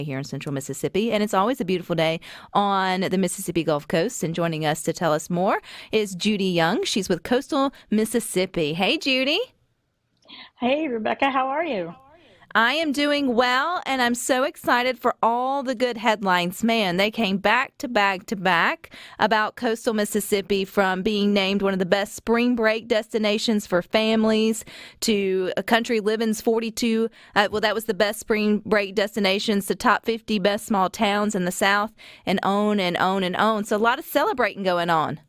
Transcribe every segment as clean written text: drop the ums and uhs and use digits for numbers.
here in central Mississippi, and it's always a beautiful day on the Mississippi Gulf Coast. And joining us to tell us more is Judy Young. She's with Coastal Mississippi. Hey, Judy. Hey, Rebecca, how are you? I am doing well, and I'm so excited for all the good headlines. Man, they came back to back to back about coastal Mississippi, from being named one of the best spring break destinations for families to a Country Living's 42. That was the best spring break destinations, to top 50 best small towns in the South, and on and on and on. So a lot of celebrating going on.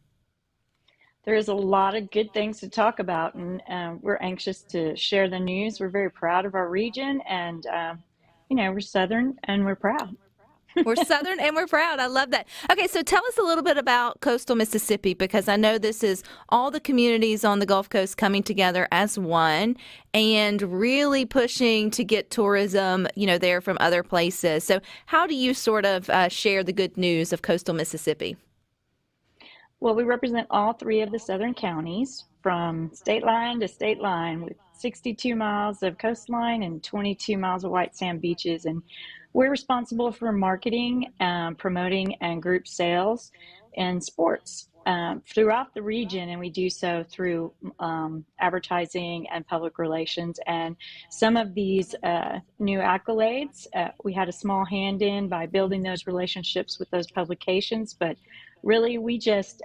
There's a lot of good things to talk about, and we're anxious to share the news. We're very proud of our region, and we're Southern and we're proud. We're Southern and we're proud. I love that. Okay, so tell us a little bit about coastal Mississippi, because I know this is all the communities on the Gulf Coast coming together as one and really pushing to get tourism, there from other places. So how do you sort of share the good news of coastal Mississippi? Well, we represent all three of the southern counties from state line to state line, with 62 miles of coastline and 22 miles of white sand beaches. And we're responsible for marketing, promoting, and group sales and sports throughout the region. And we do so through advertising and public relations. And some of these new accolades, we had a small hand in by building those relationships with those publications. But really, we just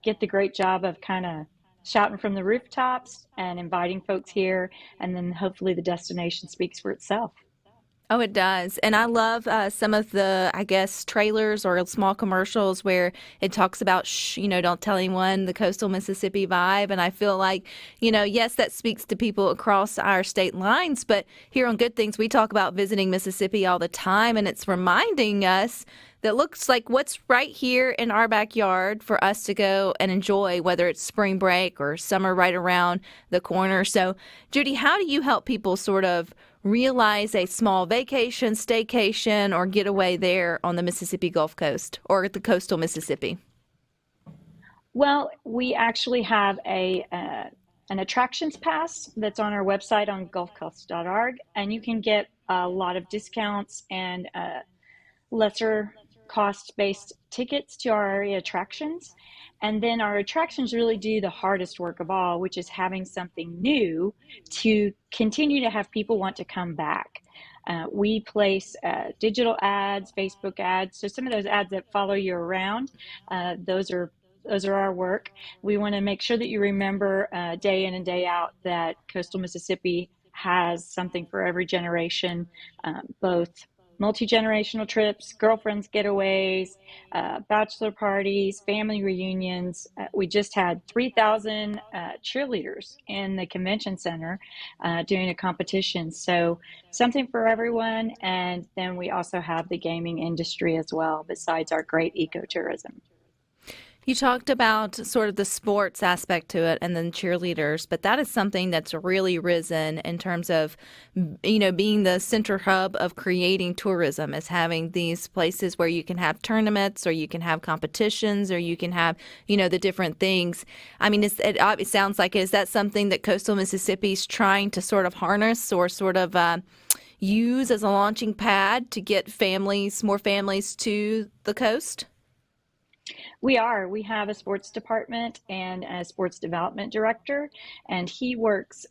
get the great job of kind of shouting from the rooftops and inviting folks here, and then hopefully the destination speaks for itself. Oh, it does. And I love some of the, I guess, trailers or small commercials where it talks about, don't tell anyone, the coastal Mississippi vibe. And I feel like, yes, that speaks to people across our state lines. But here on Good Things, we talk about visiting Mississippi all the time. And it's reminding us that looks like what's right here in our backyard for us to go and enjoy, whether it's spring break or summer right around the corner. So, Judy, how do you help people sort of realize a small vacation, staycation, or getaway there on the Mississippi Gulf Coast or at the coastal Mississippi? Well, we actually have an attractions pass that's on our website on gulfcoast.org, and you can get a lot of discounts and lesser cost-based tickets to our area attractions. And then our attractions really do the hardest work of all, which is having something new to continue to have people want to come back. We place digital ads, Facebook ads. So some of those ads that follow you around, those are our work. We want to make sure that you remember day in and day out that coastal Mississippi has something for every generation, both multi-generational trips, girlfriends getaways, bachelor parties, family reunions. We just had 3,000 cheerleaders in the convention center doing a competition. So something for everyone. And then we also have the gaming industry as well, besides our great ecotourism. You talked about sort of the sports aspect to it and then cheerleaders, but that is something that's really risen in terms of, being the center hub of creating tourism, is having these places where you can have tournaments or you can have competitions or you can have, the different things. I mean, it sounds like, is that something that coastal Mississippi is trying to sort of harness or sort of use as a launching pad to get more families to the coast? We are. We have a sports department and a sports development director, and he works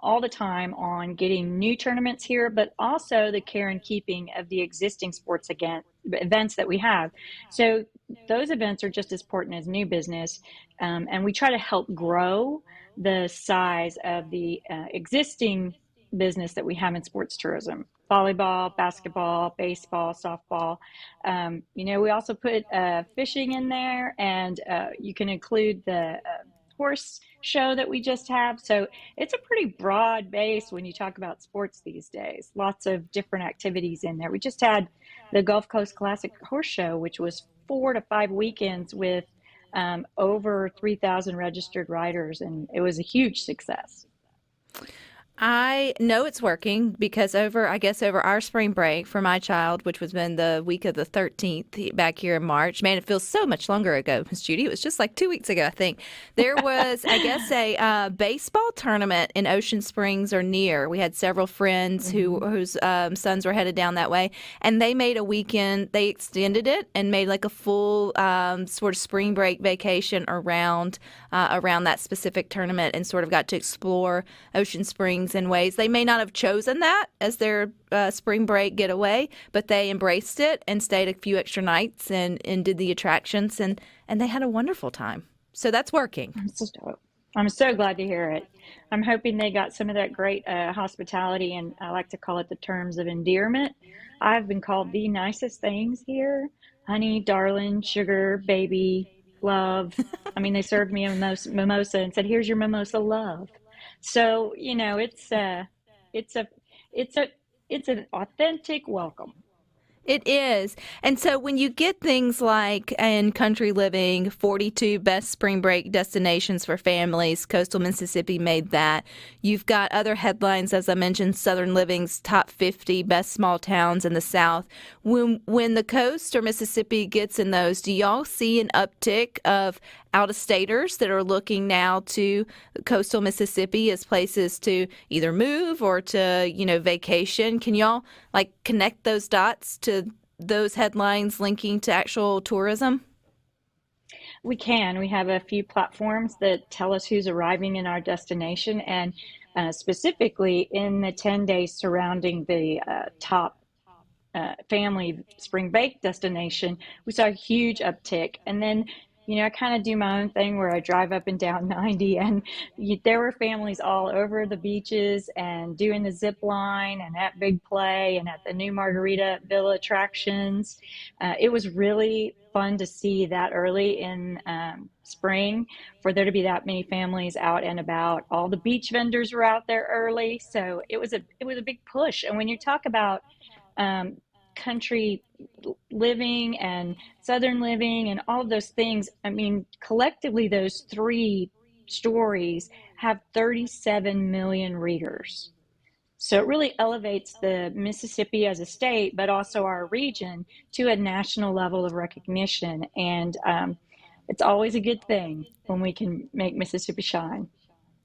all the time on getting new tournaments here, but also the care and keeping of the existing events that we have. So those events are just as important as new business, and we try to help grow the size of the existing business that we have in sports tourism: volleyball, basketball, baseball, softball. We also put fishing in there, and you can include the horse show that we just have. So it's a pretty broad base when you talk about sports these days. Lots of different activities in there. We just had the Gulf Coast Classic Horse Show, which was 4 to 5 weekends with over 3,000 registered riders, and it was a huge success. I know it's working because I guess over our spring break for my child, which was been the week of the 13th back here in March, man, it feels so much longer ago, Miss Judy. It was just like 2 weeks ago, I think. There was, I guess, a baseball tournament in Ocean Springs or near. We had several friends whose sons were headed down that way, and they made a weekend. They extended it and made like a full sort of spring break vacation around that specific tournament, and sort of got to explore Ocean Springs in ways they may not have chosen that as their spring break getaway, but they embraced it and stayed a few extra nights and did the attractions, and they had a wonderful time. So that's working. I'm so glad to hear it. I'm hoping they got some of that great hospitality, and I like to call it the terms of endearment. I've been called the nicest things here: honey, darling, sugar, baby, love. I mean, they served me a mimosa and said, "Here's your mimosa, love." So, it's a, it's a, it's an authentic welcome. It is. And so when you get things like in Country Living, 42 best spring break destinations for families, Coastal Mississippi made that. You've got other headlines, as I mentioned, Southern Living's top 50 best small towns in the South. When the coast or Mississippi gets in those, do y'all see an uptick of out-of-staters that are looking now to coastal Mississippi as places to either move or to, vacation? Can y'all like connect those dots to those headlines linking to actual tourism? We can. We have a few platforms that tell us who's arriving in our destination, and specifically in the 10 days surrounding the top family spring break destination, we saw a huge uptick. And then, I kind of do my own thing where I drive up and down 90, and there were families all over the beaches and doing the zip line and at Big Play and at the new Margaritaville attractions. It was really fun to see that early in spring, for there to be that many families out and about. All the beach vendors were out there early, so it was a big push. And when you talk about um, country living and southern living and all of those things, I mean, collectively, those three stories have 37 million readers. So it really elevates the Mississippi as a state, but also our region to a national level of recognition. And it's always a good thing when we can make Mississippi shine.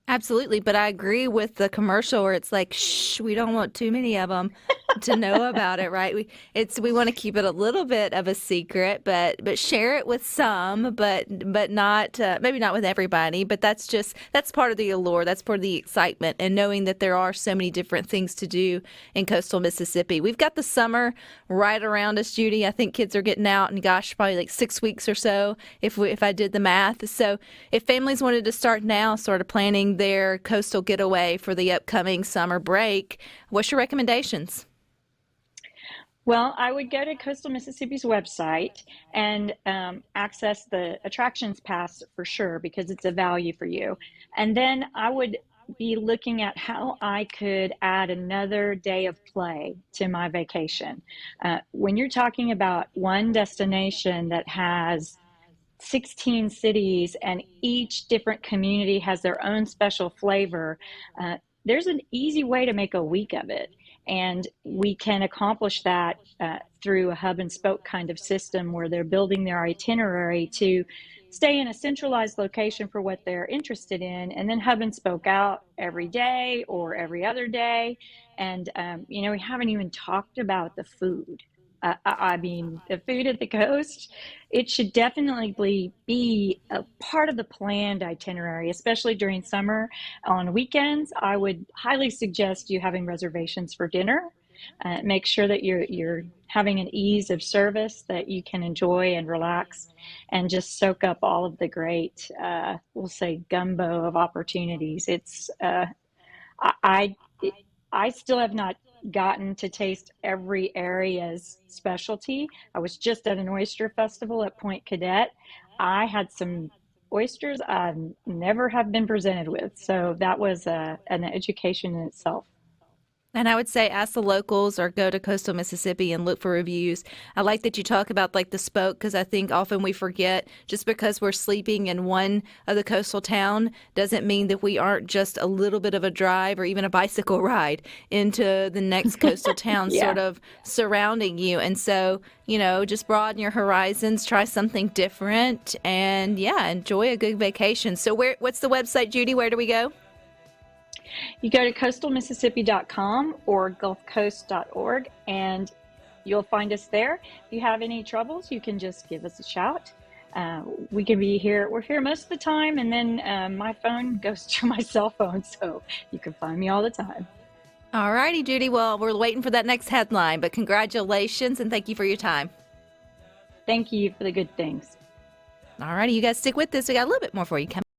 Absolutely, but I agree with the commercial where it's like, shh, we don't want too many of them to know about it, right? We want to keep it a little bit of a secret, but share it with some, but not maybe not with everybody. But that's part of the allure, that's part of the excitement, and knowing that there are so many different things to do in coastal Mississippi. We've got the summer right around us, Judy. I think kids are getting out, and gosh, probably like 6 weeks or so if I did the math. So if families wanted to start now, sort of planning their coastal getaway for the upcoming summer break, what's your recommendations? Well, I would go to Coastal Mississippi's website and access the attractions pass for sure, because it's a value for you. And then I would be looking at how I could add another day of play to my vacation. When you're talking about one destination that has 16 cities and each different community has their own special flavor, there's an easy way to make a week of it. And we can accomplish that through a hub and spoke kind of system where they're building their itinerary to stay in a centralized location for what they're interested in, and then hub and spoke out every day or every other day. And, we haven't even talked about the food. I mean, the food at the coast, it should definitely be a part of the planned itinerary, especially during summer. On weekends, I would highly suggest you having reservations for dinner. Make sure that you're having an ease of service that you can enjoy and relax, and just soak up all of the great, we'll say, gumbo of opportunities. I I still have not gotten to taste every area's specialty. I was just at an oyster festival at Point Cadet. I had some oysters I never have been presented with, so that was an education in itself. And I would say ask the locals or go to coastal Mississippi and look for reviews. I like that you talk about like the spoke because I think often we forget just because we're sleeping in one of the coastal town doesn't mean that we aren't just a little bit of a drive or even a bicycle ride into the next coastal town Yeah. sort of surrounding you. And so, just broaden your horizons, try something different, and yeah, enjoy a good vacation. So what's the website, Judy? Where do we go? You go to coastalmississippi.com or gulfcoast.org and you'll find us there. If you have any troubles, you can just give us a shout. We can be here. We're here most of the time, and then my phone goes to my cell phone, so you can find me all the time. All righty, Judy. Well, we're waiting for that next headline, but congratulations and thank you for your time. Thank you for the good things. All righty, you guys stick with this. We got a little bit more for you coming.